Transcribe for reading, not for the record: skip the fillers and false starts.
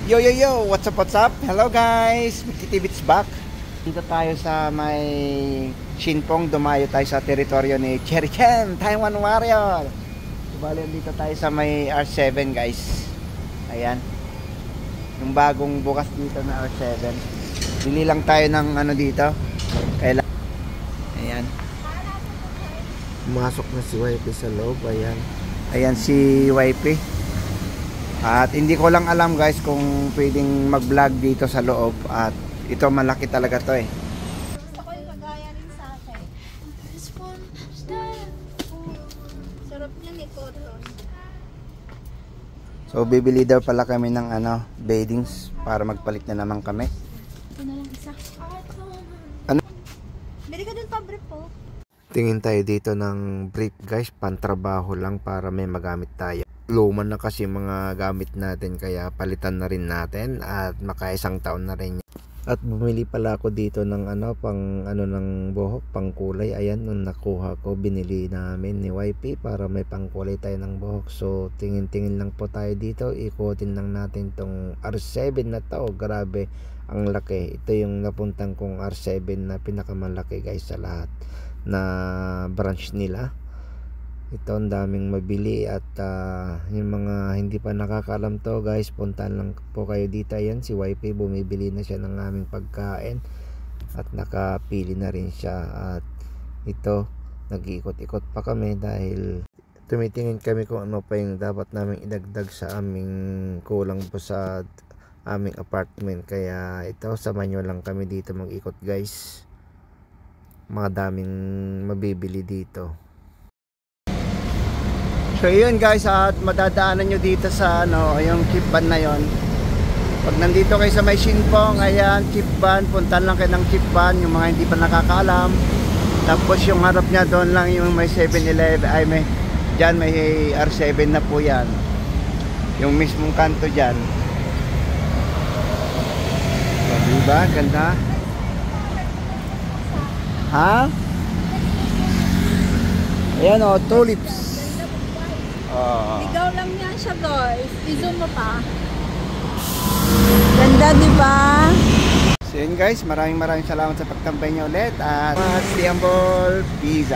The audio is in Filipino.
Yo yo yo, what's up? Hello guys, Titibits back. Dito tayo sa may Shinpong, dumayo tayo sa teritoryo ni Cherry Chen, Taiwan Warrior. Bali, dito tayo sa may R7 guys. Ayan. Yung bagong bukas dito na R7. Bili lang tayo ng ano dito. Kailan. Ayan. Pumasok na si YP sa loob, ayan. Ayan si YP. At hindi ko lang alam guys kung pwedeng mag-vlog dito sa loob. At ito malaki talaga to eh. Gusto ko yung kagaya rin sa akin. Sarap niya ni Koron. So bibili daw pala kami ng ano, beddings para magpalit na naman kami. Ito na lang isa. Ano? Bili ka dun pa brief po. Tingin tayo dito ng brief guys, pantrabaho lang para may magamit tayo. Luma na kasi mga gamit natin kaya palitan na rin natin at makaisang taon na rin. At bumili pala ako dito ng ano pang ano ng buhok, pang kulay. Ayan, nung nakuha ko binili namin ni YP para may pangkulay tayo ng buhok. So tingin-tingin lang po tayo dito, ikutin lang natin tong R7 na to. Grabe ang laki. Ito yung napuntang kong R7 na pinakamalaki guys sa lahat na branch nila. Ito ang daming mabili at yung mga hindi pa nakakaalam to guys, puntahan lang po kayo dito. Ayan si YP, bumibili na siya ng aming pagkain at nakapili na rin siya. At ito, nag-iikot-ikot pa kami dahil tumitingin kami kung ano pa yung dapat namin idagdag sa aming kulang po sa aming apartment. Kaya ito, samahan nyo lang kami dito mag-ikot guys. Mga daming mabibili dito. So yun guys, at madadaanan nyo dito sa ano, yung chip van na yon. Pag nandito kayo sa may Shinpong, ayan, chip van, puntan lang kayo ng chip van, yung mga hindi pa nakakaalam. Tapos yung harap nya doon lang yung may 7-Eleven, ay may, dyan may R7 na po yan. Yung mismong kanto dyan. So, diba? Ganda. Ha? Ayan o, tulips. Ligaw lang yan siya guys. I-zoom mo pa. Ganda diba? So yun guys, maraming salamat sa pagtambay nyo ulit. At Istanbul Pizza.